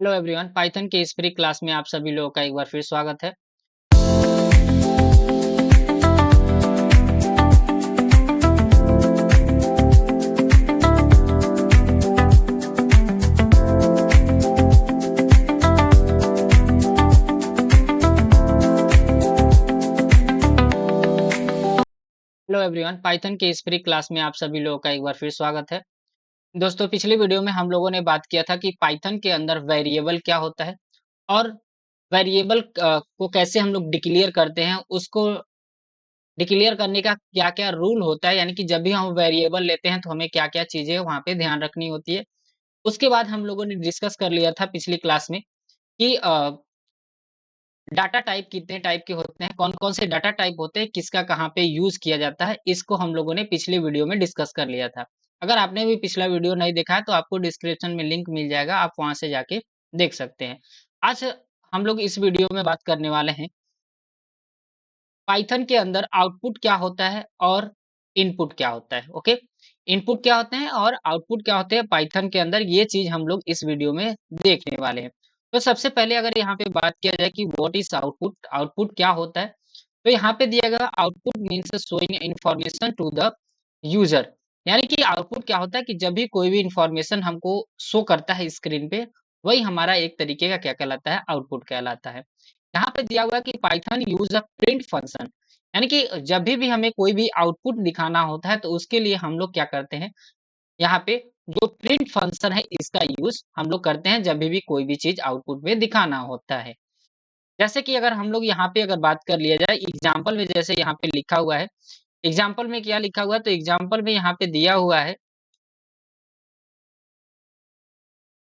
Hello everyone, Python के इस free class में आप सभी लोगों का एक बार फिर स्वागत है। हेलो एवरीवन, पाइथन के इस फ्री क्लास में आप सभी लोगों का एक बार फिर स्वागत है। दोस्तों, पिछली वीडियो में हम लोगों ने बात किया था कि पाइथन के अंदर वेरिएबल क्या होता है और वेरिएबल को कैसे हम लोग डिक्लेयर करते हैं, उसको डिक्लेयर करने का क्या-क्या रूल होता है, यानी कि जब भी हम वेरिएबल लेते हैं तो हमें क्या-क्या चीजें वहां पे ध्यान रखनी होती है। उसके बाद हम लोगों ने डिस्कस कर लिया था पिछली क्लास में कि डाटा टाइप कितने टाइप के होते हैं, कौन-कौन से डाटा टाइप होते हैं, किसका कहाँ पे यूज़ किया जाता है, इसको हम लोगों ने पिछली वीडियो में डिस्कस कर लिया था। अगर आपने भी पिछला वीडियो नहीं देखा है तो आपको डिस्क्रिप्शन में लिंक मिल जाएगा, आप वहाँ से जाके देख सकते हैं। आज हम लोग इस वीडियो में बात करने वाले हैं पाइथन के अंदर आउटपुट क्या होता है और इनपुट क्या होता है, ओके? इनपुट क्या होते हैं और आउटपुट क्या होते हैं पाइथन के अंदर, ये चीज़ हम लोग इस वीडियो में देखने वाले हैं। तो सबसे पहले अगर यहाँ पे बात किया जाए कि व्हाट इज़ आउटपुट, आउटपुट क्या होता है? तो यहाँ पे दिया गया output means showing information to the user. यानी कि आउटपुट क्या होता है कि जब भी कोई भी इन्फॉर्मेशन हमको शो करता है स्क्रीन पे, वही हमारा एक तरीके का क्या कहलाता है? आउटपुट कहलाता है। यहाँ पे दिया हुआ है कि Python use a print function, यानी कि जब भी हमें कोई भी आउटपुट दिखाना होता है तो उसके लिए हम लोग क्या करते हैं, यहाँ पे जो प्रिंट फंक्शन है इसका यूज़ हम लोग करते हैं जब भी कोई भी चीज़ आउटपुट में दिखाना होता है। जैसे कि अगर हम लोग यहाँ पे अगर बात कर लिया जाए एग्जाम्पल में, जैसे यहाँ पे लिखा हुआ है, एग्जाम्पल में क्या लिखा हुआ है, तो एग्जाम्पल में यहाँ पे दिया हुआ है,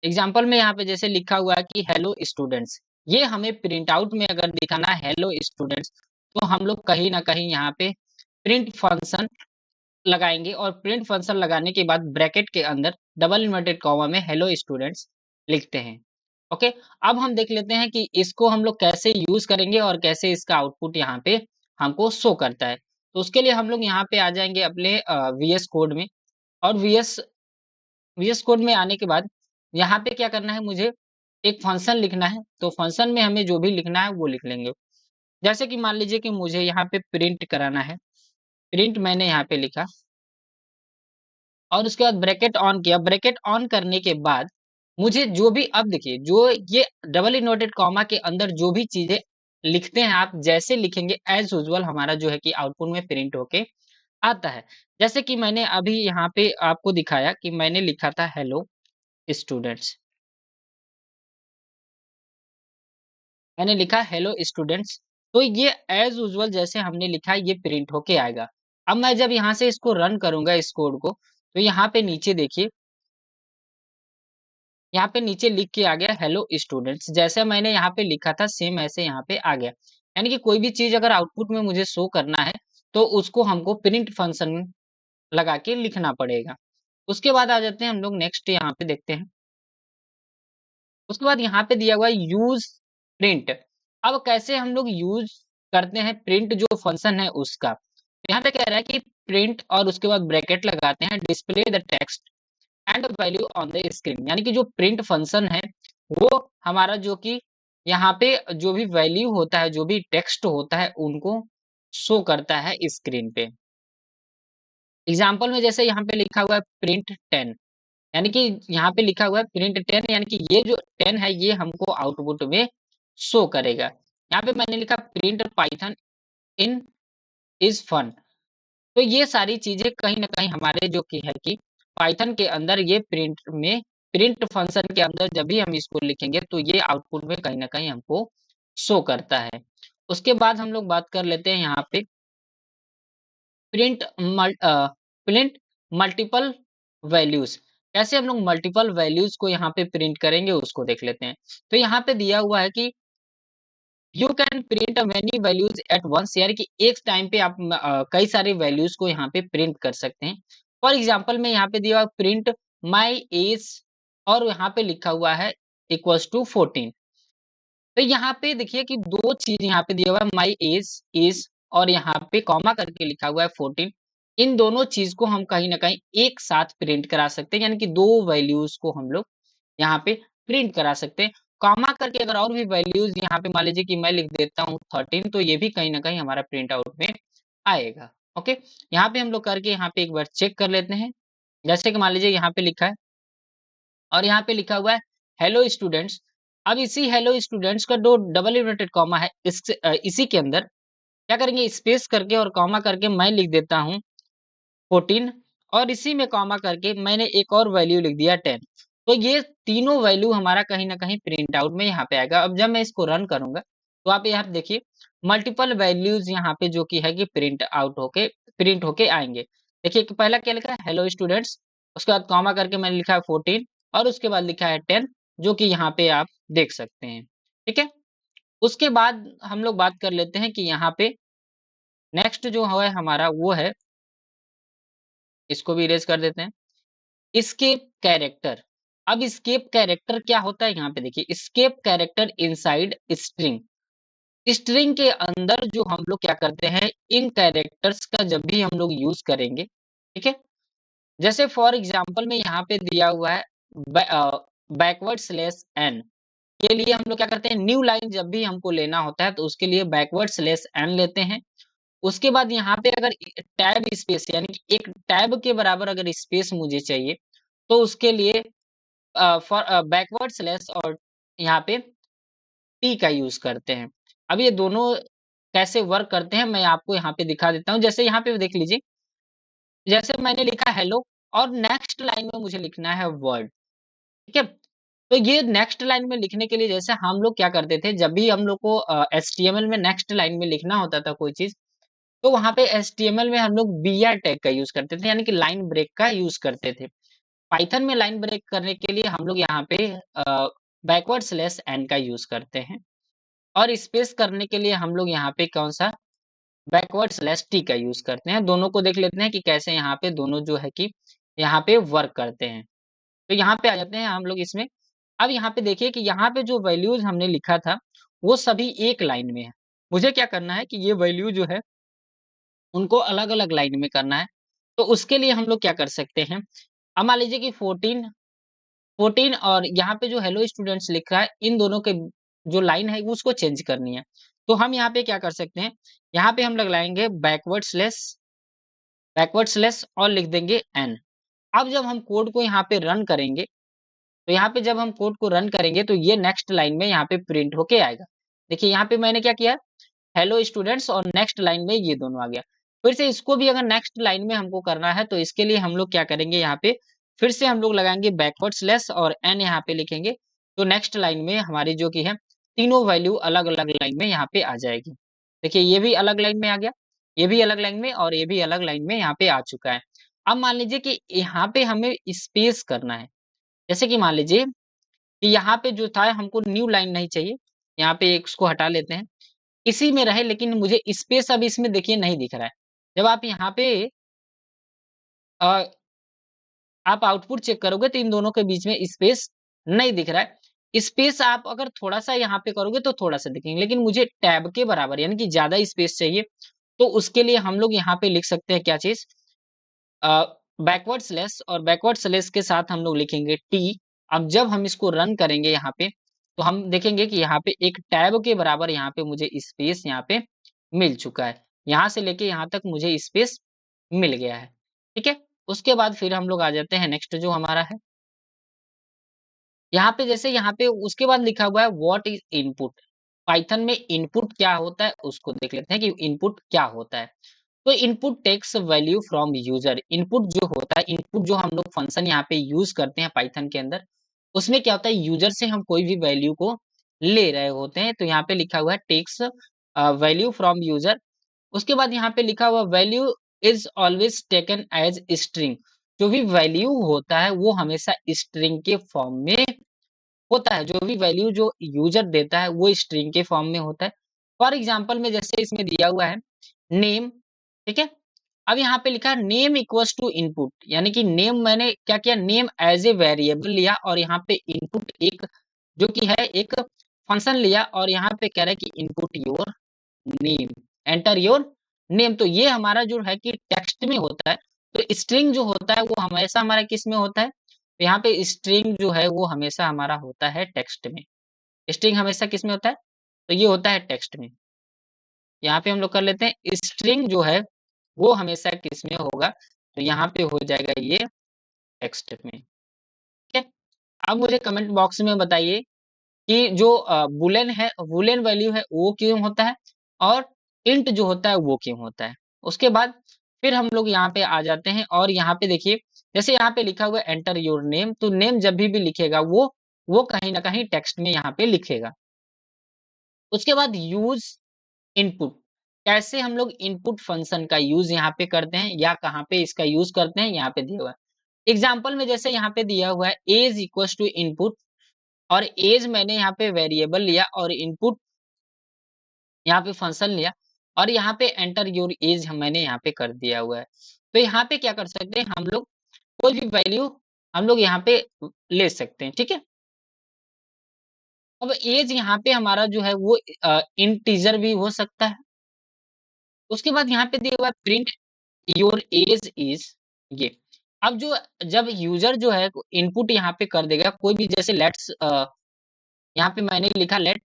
एग्जाम्पल में यहाँ पे जैसे लिखा हुआ है कि हेलो स्टूडेंट्स, ये हमें प्रिंट आउट में अगर दिखाना है हेलो स्टूडेंट्स, तो हम लोग कहीं ना कहीं यहाँ पे प्रिंट फंक्शन लगाएंगे और प्रिंट फंक्शन लगाने के बाद ब्रैकेट के अंदर डबल इन्वर्टेड कॉमा में हेलो स्टूडेंट्स लिखते हैं। ओके, अब हम देख लेते हैं कि इसको हम लोग कैसे यूज करेंगे और कैसे इसका आउटपुट यहाँ पे हमको शो करता है। तो उसके लिए हम लोग यहाँ पे आ जाएंगे अपने वीएस कोड में, और वीएस वीएस कोड में आने के बाद यहाँ पे क्या करना है, मुझे एक फंक्शन लिखना है। तो फंक्शन में हमें जो भी लिखना है वो लिख लेंगे। जैसे कि मान लीजिए कि मुझे यहाँ पे प्रिंट कराना है, प्रिंट मैंने यहाँ पे लिखा और उसके बाद ब्रैकेट ऑन किया। ब्रैकेट ऑन करने के बाद मुझे जो भी, अब देखिए जो ये डबल इन्वर्टेड कॉमा के अंदर जो भी चीजें लिखते हैं, आप जैसे लिखेंगे एज यूजुअल हमारा जो है कि आउटपुट में प्रिंट होके आता है। जैसे कि मैंने अभी यहाँ पे आपको दिखाया कि मैंने लिखा था हेलो स्टूडेंट्स, मैंने लिखा हेलो स्टूडेंट्स, तो ये एज यूजुअल जैसे हमने लिखा है ये प्रिंट होके आएगा। अब मैं जब यहाँ से इसको रन करूंगा इस कोड को, तो यहाँ पे नीचे देखिए, यहाँ पे नीचे लिख के आ गया हेलो स्टूडेंट्स, जैसे मैंने यहाँ पे लिखा था सेम ऐसे यहाँ पे आ गया। यानी कि कोई भी चीज अगर आउटपुट में मुझे शो करना है तो उसको हमको प्रिंट फंक्शन लगा के लिखना पड़ेगा। उसके बाद आ जाते हैं हम लोग नेक्स्ट, यहाँ पे देखते हैं। उसके बाद यहाँ पे दिया हुआ है यूज प्रिंट। अब कैसे हम लोग यूज करते हैं प्रिंट जो फंक्शन है उसका, यहाँ पे कह रहा है कि प्रिंट और उसके बाद ब्रैकेट लगाते हैं display the text and value on the screen. यानी कि जो प्रिंट फंक्शन है वो हमारा जो कि यहाँ पे जो भी वैल्यू होता है, जो भी टेक्स्ट होता है उनको शो करता है स्क्रीन पे। एग्जाम्पल में जैसे यहाँ पे लिखा हुआ है प्रिंट 10, यानी कि यहाँ पे लिखा हुआ है प्रिंट 10, यानी कि ये जो 10 है ये हमको आउटपुट में शो करेगा। यहाँ पे मैंने लिखा print Python in is fun. तो ये सारी चीजें कहीं न कहीं हमारे जो कि है कि पाइथन के अंदर ये प्रिंट में, प्रिंट फंक्शन के अंदर जब भी हम इसको लिखेंगे तो ये आउटपुट में कहीं न कहीं हमको शो करता है। उसके बाद हम लोग बात कर लेते हैं यहाँ पे प्रिंट प्रिंट मल्टीपल वैल्यूज़। कैसे हम लोग मल्टीपल वैल्यूज़ को यहाँ पे प्रिंट करेंगे उसको देख लेते हैं। तो यहाँ पे दिया हुआ है कि you can print many values at once, यानी कि एक टाइम पे आप कई सारे वैल्यूज को यहाँ पे प्रिंट कर सकते हैं। फॉर एग्जाम्पल में यहाँ पे दिया हुआ प्रिंट माई एज, और यहाँ पे लिखा हुआ है इक्वल्स टू 14। तो यहाँ पे देखिए कि दो चीज यहाँ पे दिया हुआ है, माई एज इज, और यहाँ पे कॉमा करके लिखा हुआ है 14। इन दोनों चीज को हम कहीं ना कहीं एक साथ प्रिंट करा सकते हैं, यानी कि दो वैल्यूज को हम लोग यहाँ पे प्रिंट करा सकते हैं। कॉमा करके अगर और भी वैल्यूज यहाँ पे मान लीजिए कि मैं लिख देता हूँ 13, तो ये भी कहीं ना कहीं हमारा प्रिंट आउट में आएगा। ओके, यहाँ पे हम लोग करके यहाँ पे एक बार चेक कर लेते हैं। जैसे कि मान लीजिए यहाँ पे लिखा है और यहाँ पे लिखा हुआ है हेलो स्टूडेंट्स। अब इसी हेलो स्टूडेंट्स का दो डबल इन्वर्टेड कॉमा है, इसी के अंदर क्या करेंगे, स्पेस करके और कॉमा करके मैं लिख देता हूँ 14, और इसी में कॉमा करके मैंने एक और वैल्यू लिख दिया 10। तो ये तीनों वैल्यू हमारा कहीं ना कहीं प्रिंट आउट में यहाँ पे आएगा। अब जब मैं इसको रन करूंगा तो आप यहाँ पे देखिए मल्टीपल वैल्यूज यहाँ पे जो कि है कि प्रिंट होके आएंगे। देखिए कि पहला क्या लिखा है, हेलो स्टूडेंट्स, उसके बाद कॉमा करके मैंने लिखा है 14 और उसके बाद लिखा है 10, जो कि यहाँ पे आप देख सकते हैं। ठीक है, उसके बाद हम लोग बात कर लेते हैं कि यहाँ पे नेक्स्ट जो है हमारा वो है, इसको भी इरेज कर देते हैं, एस्केप कैरेक्टर। अब एस्केप कैरेक्टर क्या होता है, यहाँ पे देखिए, escape character inside string. String के अंदर जो हम लोग क्या करते हैं, इन कैरेक्टर्स का जब भी हम लोग यूज करेंगे, ठीक है, जैसे फॉर एग्जांपल में यहाँ पे दिया हुआ है बैकवर्ड स्लैश एन, के लिए हम लोग क्या करते हैं, न्यू लाइन जब भी हमको लेना होता है तो उसके लिए बैकवर्ड स्लैश एन लेते हैं। उसके बाद यहाँ पे अगर टैब स्पेस यानी कि एक टैब के बराबर अगर स्पेस मुझे चाहिए तो उसके लिए फॉर बैकवर्ड स्लैश और यहाँ पे टी का यूज करते हैं। अब ये दोनों कैसे वर्क करते हैं मैं आपको यहाँ पे दिखा देता हूँ। जैसे यहाँ पे देख लीजिए, जैसे मैंने लिखा हेलो और नेक्स्ट लाइन में मुझे लिखना है वर्ड, ठीक है। तो ये नेक्स्ट लाइन में लिखने के लिए जैसे हम लोग क्या करते थे, जब भी हम लोग को एचटीएमएल में नेक्स्ट लाइन में लिखना होता था कोई चीज, तो वहां पे एचटीएमएल में हम लोग बीआर टैग का यूज करते थे, यानी कि लाइन ब्रेक का यूज करते थे। पाइथन में लाइन ब्रेक करने के लिए हम लोग यहाँ पे बैकवर्ड स्लैश एन का यूज करते हैं, और स्पेस करने के लिए हम लोग यहाँ पे कौन सा, बैकवर्ड स्लैश टी का यूज करते हैं। दोनों को देख लेते हैं कि कैसे यहाँ पे दोनों जो है कि यहाँ पे वर्क करते हैं। तो यहाँ पे आ जाते हैं हम लोग इसमें। अब यहाँ पे देखिए कि यहाँ पे जो वैल्यूज हमने लिखा था वो सभी एक लाइन में है। मुझे क्या करना है कि ये वैल्यू जो है उनको अलग अलग लाइन में करना है। तो उसके लिए हम लोग क्या कर सकते हैं, अब मान लीजिए कि 14 और यहाँ पे जो हेलो स्टूडेंट्स लिखा है, इन दोनों के जो लाइन है उसको चेंज करनी है। तो हम यहाँ पे क्या कर सकते हैं, यहाँ पे हम लगाएंगे बैकवर्ड स्लैश और लिख देंगे एन। अब जब हम कोड को यहाँ पे रन करेंगे, तो यहाँ पे जब हम कोड को रन करेंगे तो ये नेक्स्ट लाइन में यहाँ पे प्रिंट होके आएगा। देखिए यहाँ पे मैंने क्या किया, हेलो स्टूडेंट्स और नेक्स्ट लाइन में ये दोनों आ गया। फिर से इसको भी अगर नेक्स्ट लाइन में हमको करना है तो इसके लिए हम लोग क्या करेंगे, यहाँ पे फिर से हम लोग लगाएंगे बैकवर्ड स्लैश और एन यहाँ पे लिखेंगे। तो नेक्स्ट लाइन में हमारी जो की है तीनों वैल्यू अलग अलग लाइन में यहाँ पे आ जाएगी। देखिए ये भी अलग लाइन में आ गया, ये भी अलग लाइन में और ये भी अलग लाइन में यहाँ पे आ चुका है। अब मान लीजिए कि यहाँ पे हमें स्पेस करना है। जैसे कि मान लीजिए कि यहाँ पे जो था हमको न्यू लाइन नहीं चाहिए, यहाँ पे एक इसको हटा लेते हैं, इसी में रहे लेकिन मुझे स्पेस अब इसमें देखिए नहीं दिख रहा है। जब आप यहाँ पे अ, आप आउटपुट चेक करोगे तो इन दोनों के बीच में स्पेस नहीं दिख रहा है। स्पेस आप अगर थोड़ा-सा यहाँ पे करोगे तो थोड़ा-सा दिखेंगे, लेकिन मुझे टैब के बराबर यानी कि ज़्यादा स्पेस चाहिए, तो उसके लिए हम लोग यहाँ पे लिख सकते हैं क्या चीज़, अ, बैकवर्ड स्लैश और बैकवर्ड स्लैश के साथ हम लोग लिखेंगे टी। अब जब हम इसको रन करेंगे यहाँ पे, तो हम देखेंगे कि यहाँ पे एक टैब के बराबर यहाँ पे मुझे स्पेस यहाँ पे मिल चुका है। यहाँ से लेके यहाँ तक मुझे स्पेस मिल गया है। ठीक है? उसके बाद फिर हम लोग आ जाते हैं नेक्स्ट जो हमारा है। यहाँ पे जैसे यहाँ पे उसके बाद लिखा हुआ है व्हाट इज़ इनपुट। पाइथन में इनपुट क्या होता है उसको देख लेते हैं कि इनपुट क्या होता है। तो input takes value from user. Input जो होता है, इनपुट जो हम लोग फंक्शन यहाँ पे यूज करते हैं पाइथन के अंदर, उसमें क्या होता है, यूजर से हम कोई भी वैल्यू को ले रहे होते हैं। तो यहाँ पे लिखा हुआ है टेक्स वैल्यू फ्रॉम यूजर। उसके बाद यहाँ पे लिखा हुआ value is always taken as string. जो भी वैल्यू होता है वो हमेशा स्ट्रिंग के फॉर्म में होता है। जो भी वैल्यू जो यूजर देता है वो स्ट्रिंग के फॉर्म में होता है। फॉर एग्जाम्पल में जैसे इसमें दिया हुआ है नेम, ठीक है। अब यहाँ पे लिखा है नेम इक्वल्स टू इनपुट, यानी कि नेम मैंने क्या किया, नेम एज ए वेरिएबल लिया और यहाँ पे इनपुट एक जो कि है एक फंक्शन लिया और यहाँ पे कह रहा है कि input your name, enter your name. तो ये हमारा जो है कि टेक्स्ट में होता है। तो स्ट्रिंग जो होता है वो हमेशा हमारा किस में होता है, तो यहाँ पे स्ट्रिंग जो है वो हमेशा हमारा होता है टेक्स्ट में। स्ट्रिंग हमेशा किस में होता है? तो ये होता है टेक्स्ट में। यहाँ पे हम लोग कर लेते हैं स्ट्रिंग जो है वो हमेशा किस में होगा? तो यहाँ पे हो जाएगा ये टेक्स्ट में। ठीक है? अब मुझे कमेंट बॉक्स में बताइए कि जो बूलियन है, बूलियन वैल्यू है वो क्यों होता है और इंट जो होता है वो क्यों होता है। उसके बाद फिर हम लोग यहाँ पे आ जाते हैं और यहाँ पे देखिए जैसे यहाँ पे लिखा हुआ है एंटर योर नेम, तो नेम जब भी लिखेगा वो कहीं ना कहीं टेक्स्ट में यहाँ पे लिखेगा। उसके बाद यूज इनपुट, कैसे हम लोग इनपुट फंक्शन का यूज यहाँ पे करते हैं या कहाँ पे इसका यूज करते हैं, यहाँ पे दिया हुआ है। एग्जाम्पल में जैसे यहाँ पे दिया हुआ है एज इक्वल टू इनपुट, और एज मैंने यहाँ पे वेरिएबल लिया और इनपुट यहाँ पे फंक्शन लिया, और यहाँ पे एंटर योर एज मैंने यहाँ पे कर दिया हुआ है। तो यहाँ पे क्या कर सकते हैं हम लोग, कोई भी वैल्यू हम लोग यहाँ पे ले सकते हैं। ठीक है? अब एज यहाँ पे हमारा जो है वो इंटीजर भी हो सकता है। उसके बाद यहाँ पे दिया हुआ है प्रिंट योर एज इज ये। अब जो जब यूजर जो है इनपुट यहाँ पे कर देगा कोई भी, जैसे लेट्स यहाँ पे मैंने लिखा लेट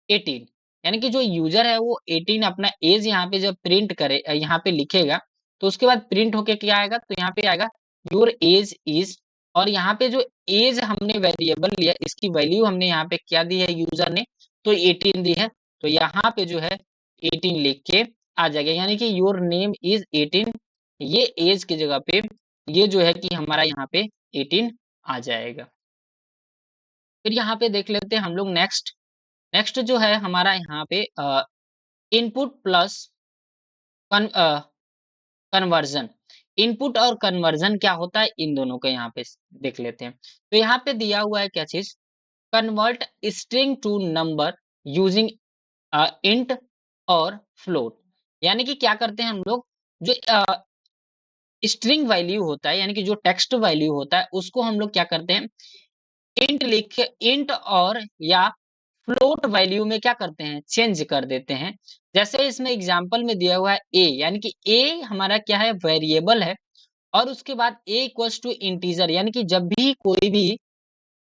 18, यानी कि जो यूजर है वो 18 अपना एज यहाँ पे जब प्रिंट करे यहाँ पे लिखेगा, तो उसके बाद प्रिंट होके क्या आएगा, तो यहाँ पे आएगा योर एज इज, और यहाँ पे जो एज हमने वेरिएबल लिया इसकी वैल्यू हमने यहाँ पे क्या दी है यूजर ने, तो 18 दी है, तो यहाँ पे जो है 18 लिख के आ जाएगा, यानी कि योर नेम इज 18, ये एज की जगह पे ये जो है कि हमारा यहाँ पे 18 आ जाएगा। फिर यहाँ पे देख लेते हैं हम लोग नेक्स्ट। नेक्स्ट जो है हमारा यहाँ पे इनपुट प्लस कन्वर्जन। इनपुट और कन्वर्जन क्या होता है इन दोनों को यहाँ पे देख लेते हैं। तो यहाँ पे दिया हुआ है क्या चीज, convert string to number using int और फ्लोट, यानी कि क्या करते हैं हम लोग, जो स्ट्रिंग वैल्यू होता है यानी कि जो टेक्स्ट वैल्यू होता है उसको हम लोग क्या करते हैं इंट लिख के, इंट और या फ्लोट वैल्यू में क्या करते हैं चेंज कर देते हैं। जैसे इसमें एग्जांपल में दिया हुआ है ए, यानी कि ए हमारा क्या है वेरिएबल है, और उसके बाद ए इक्वल्स टू इंटीजर, यानी कि जब भी कोई भी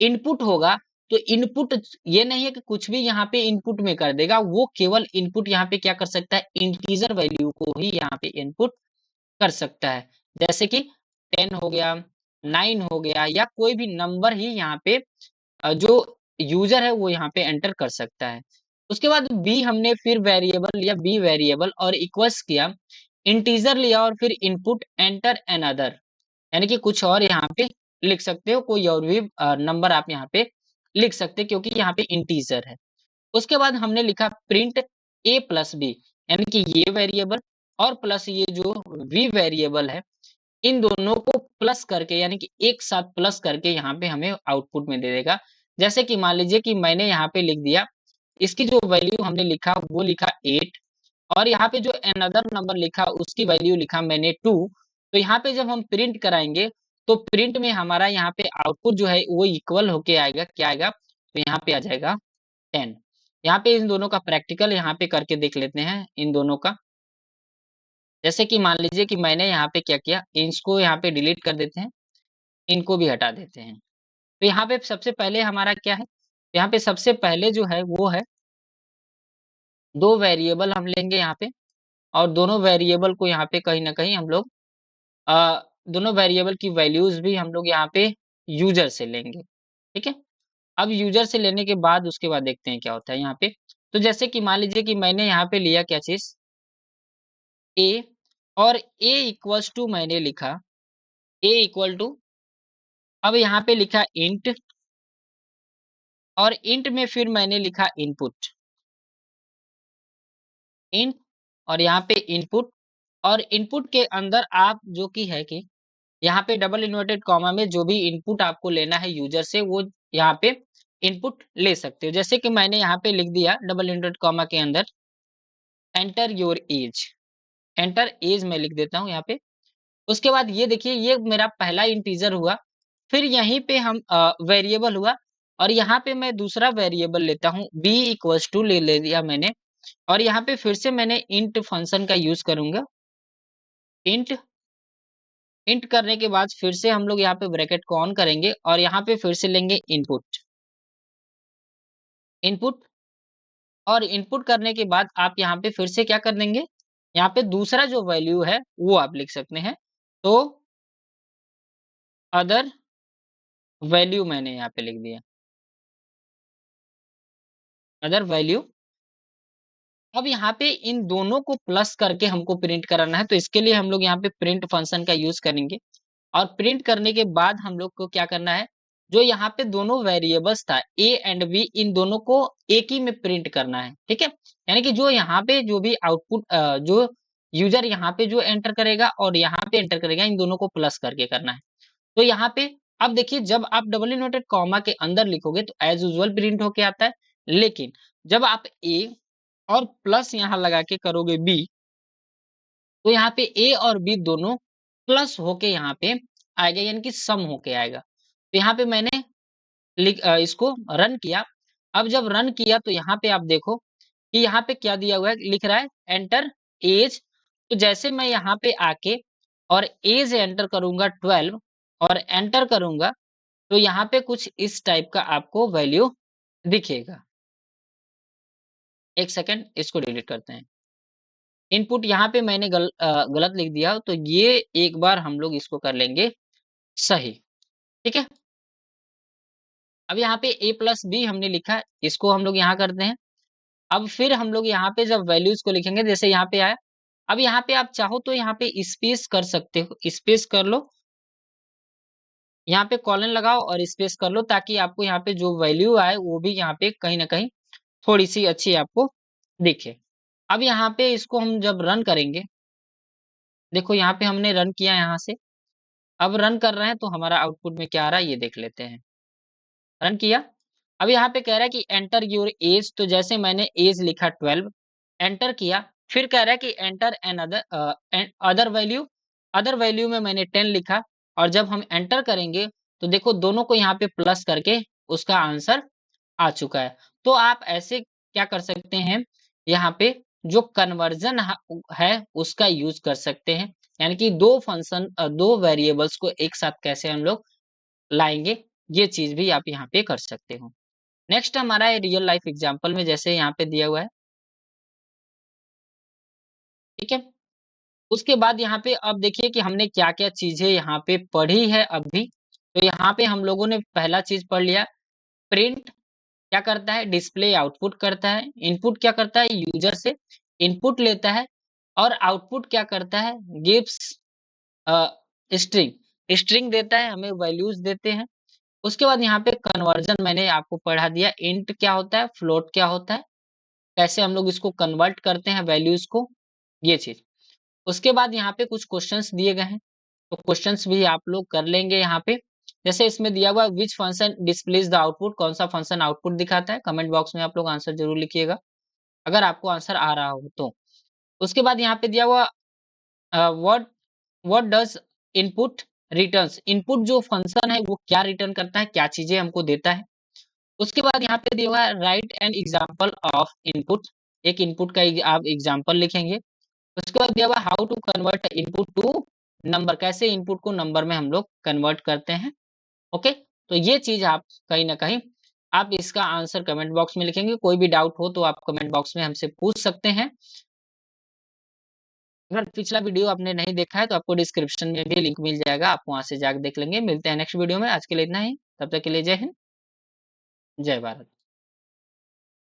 इनपुट होगा तो इनपुट ये नहीं है कि कुछ भी यहाँ पे इनपुट में कर देगा, वो केवल इनपुट यहाँ पे क्या कर सकता है इंटीजर वैल्यू को ही यहाँ पे इनपुट कर सकता है। जैसे कि 10 हो गया, 9 हो गया, या कोई भी नंबर ही यहाँ पे जो यूजर है वो यहाँ पे एंटर कर सकता है। उसके बाद बी हमने फिर वेरिएबल लिया, बी वेरिएबल और इक्वल्स किया, इंटीजर लिया और फिर इनपुट एंटर अनदर, यानी कि कुछ और यहाँ पे लिख सकते हो, कोई और भी नंबर आप यहाँ पे लिख सकते हैं क्योंकि यहाँ पे इंटीजर है। उसके बाद हमने लिखा प्रिंट ए प्लस बी, यानी कि ये वेरिएबल और प्लस ये जो वी वेरिएबल है, इन दोनों को प्लस करके यानी कि एक साथ प्लस करके यहाँ पे हमें आउटपुट में दे देगा। जैसे कि मान लीजिए कि मैंने यहाँ पे लिख दिया, इसकी जो वैल्यू हमने लिखा वो लिखा 8, और यहाँ पे जो अनदर नंबर लिखा उसकी वैल्यू लिखा मैंने 2। तो यहाँ पे जब हम प्रिंट कराएंगे तो प्रिंट में हमारा यहाँ पे आउटपुट जो है वो इक्वल होके आएगा, क्या आएगा, तो यहाँ पे आ जाएगा 10। यहाँ पे इन दोनों का प्रैक्टिकल यहाँ पे करके देख लेते हैं इन दोनों का। जैसे कि मान लीजिए कि मैंने यहाँ पे क्या किया, इसको यहाँ पे डिलीट कर देते हैं, इनको भी हटा देते हैं। तो यहाँ पे सबसे पहले हमारा क्या है, यहाँ पे सबसे पहले जो है वो है 2 वेरिएबल हम लेंगे यहाँ पे, और दोनों वेरिएबल को यहाँ पे कहीं न कहीं हम लोग दोनों वेरिएबल की वैल्यूज़ भी हम लोग यहाँ पे यूज़र से लेंगे, ठीक है? अब यूज़र से लेने के बाद उसके बाद देखते हैं क्या होता है यहाँ पे। तो जैसे कि मान लीजिए कि मैंने यहाँ पे लिया क्या चीज़ ए, और ए इक्वल्स टू मैंने लिखा ए इक्वल टू, अब यहाँ पे लिखा इंट, और इंट में फिर मैंने लिखा इनपुट, इंट और यहाँ पे इनपुट, और इनपुट के अंदर आप जो कि है कि यहाँ पे डबल इन्वर्टेड कॉमा में जो भी इनपुट आपको लेना है यूजर से वो यहाँ पे इनपुट ले सकते हो। जैसे कि मैंने यहाँ पे लिख दिया डबल इन्वर्टेड कॉमा के अंदर enter your age, enter age मैं लिख देता हूँ यहाँ पे। उसके बाद ये देखिए ये मेरा पहला इंटीजर हुआ, फिर यहीं पे हम वेरिएबल हुआ, और यहाँ पे मैं दूसरा वेरिएबल लेता हूँ बी इक्वल्स टू ले लिया मैंने, और यहाँ पे फिर से मैंने इंट फंक्शन का यूज करूंगा, इंट, इंट करने के बाद फिर से हम लोग यहाँ पे ब्रैकेट को ऑन करेंगे और यहाँ पे फिर से लेंगे इनपुट, इनपुट, और इनपुट करने के बाद आप यहाँ पे फिर से क्या कर देंगे, यहाँ पे दूसरा जो वैल्यू है वो आप लिख सकते हैं। तो अदर वैल्यू मैंने यहाँ पे लिख दिया, अदर वैल्यू। अब यहाँ पे इन दोनों को प्लस करके हमको प्रिंट कराना है, तो इसके लिए हम लोग यहाँ पे प्रिंट फंक्शन का यूज करेंगे। और प्रिंट करने के बाद हम लोग को क्या करना है, जो यहाँ पे दोनों वेरिएबल्स था ए एंड बी, इन दोनों को एक ही में प्रिंट करना है, ठीक है। यानी कि जो यहाँ पे जो भी आउटपुट जो यूजर यहाँ पे जो एंटर करेगा और यहाँ पे एंटर करेगा, इन दोनों को प्लस करके करना है। तो यहाँ पे अब देखिए, जब आप डबल इन्वर्टेड कॉमा के अंदर लिखोगे तो एज यूजुअल प्रिंट होके आता है, लेकिन जब आप ए और प्लस यहाँ लगा के करोगे बी, तो यहाँ पे ए और बी दोनों प्लस होके यहाँ पे आएगा, यानी कि सम होके आएगा। तो यहाँ पे मैंने इसको रन किया। अब जब रन किया तो यहाँ पे आप देखो कि यहाँ पे क्या दिया हुआ है, लिख रहा है एंटर एज। तो जैसे मैं यहाँ पे आके और एज एंटर करूंगा 12 और एंटर करूंगा, तो यहाँ पे कुछ इस टाइप का आपको वैल्यू दिखेगा। एक सेकंड, इसको डिलीट करते हैं। इनपुट यहाँ पे मैंने गलत लिख दिया, तो ये एक बार हम लोग इसको कर लेंगे सही, ठीक है। अब यहाँ पे a प्लस बी हमने लिखा, इसको हम लोग यहाँ करते हैं। अब फिर हम लोग यहाँ पे जब वैल्यूज को लिखेंगे, जैसे यहाँ पे आया, अब यहाँ पे आप चाहो तो यहाँ पे स्पेस कर सकते हो, स्पेस कर लो, यहाँ पे कॉलन लगाओ और स्पेस कर लो, ताकि आपको यहाँ पे जो वैल्यू आए वो भी यहाँ पे कहीं ना कहीं थोड़ी सी अच्छी आपको दिखे। अब यहाँ पे इसको हम जब रन करेंगे, देखो यहाँ पे हमने रन किया यहाँ से, अब रन कर रहे हैं तो हमारा आउटपुट में क्या आ रहा है ये देख लेते हैं। रन किया, अब यहाँ पे कह रहा है कि एंटर योर एज, तो जैसे मैंने एज लिखा 12, एंटर किया, फिर कह रहा है कि enter another value, other value में मैंने 10 लिखा, और जब हम एंटर करेंगे तो देखो दोनों को यहाँ पे प्लस करके उसका आंसर आ चुका है। तो आप ऐसे क्या कर सकते हैं, यहाँ पे जो कन्वर्जन है उसका यूज कर सकते हैं, यानी कि दो फंक्शन दो वेरिएबल्स को एक साथ कैसे हम लोग लाएंगे, ये चीज भी आप यहाँ पे कर सकते हो। नेक्स्ट हमारा है रियल लाइफ एग्जांपल में, जैसे यहाँ पे दिया हुआ है, ठीक है। उसके बाद यहाँ पे अब देखिए कि हमने क्या क्या चीजें यहाँ पे पढ़ी है अभी। तो यहाँ पे हम लोगों ने पहला चीज पढ़ लिया, प्रिंट क्या करता है, डिस्प्ले आउटपुट करता है। इनपुट क्या करता है, यूजर से इनपुट लेता है, और आउटपुट क्या करता है, गिव्स स्ट्रिंग, स्ट्रिंग देता है, हमें वैल्यूज देते हैं। उसके बाद यहाँ पे कन्वर्जन मैंने आपको पढ़ा दिया, इंट क्या होता है, फ्लोट क्या होता है, कैसे हम लोग इसको कन्वर्ट करते हैं वैल्यूज को, ये चीज। उसके बाद यहाँ पे कुछ क्वेश्चंस दिए गए हैं, तो क्वेश्चंस भी आप लोग कर लेंगे यहाँ पे। जैसे इसमें दिया हुआ which function displays the output, कौन सा फंक्शन आउटपुट दिखाता है, कमेंट बॉक्स में आप लोग आंसर जरूर लिखिएगा अगर आपको आंसर आ रहा हो तो। उसके बाद यहाँ पे दिया हुआ what what does input returns, input जो फंक्शन है वो क्या रिटर्न करता है, क्या चीजें हमको देता है। उसके बाद यहाँ पे दिया हुआ है write an example of input, एक इनपुट का आप एग्जाम्पल लिखेंगे। उसके बाद दिया हुआ how to convert input to number, कैसे इनपुट को नंबर में हम लोग कन्वर्ट करते हैं। ओके, तो ये चीज आप कहीं ना कहीं आप इसका आंसर कमेंट बॉक्स में लिखेंगे। कोई भी डाउट हो तो आप कमेंट बॉक्स में हमसे पूछ सकते हैं। अगर पिछला वीडियो आपने नहीं देखा है तो आपको डिस्क्रिप्शन में भी लिंक मिल जाएगा, आप वहां से जाकर देख लेंगे। मिलते हैं नेक्स्ट वीडियो में, आज के लिए इतना ही, तब तक के लिए जय हिंद, जय भारत।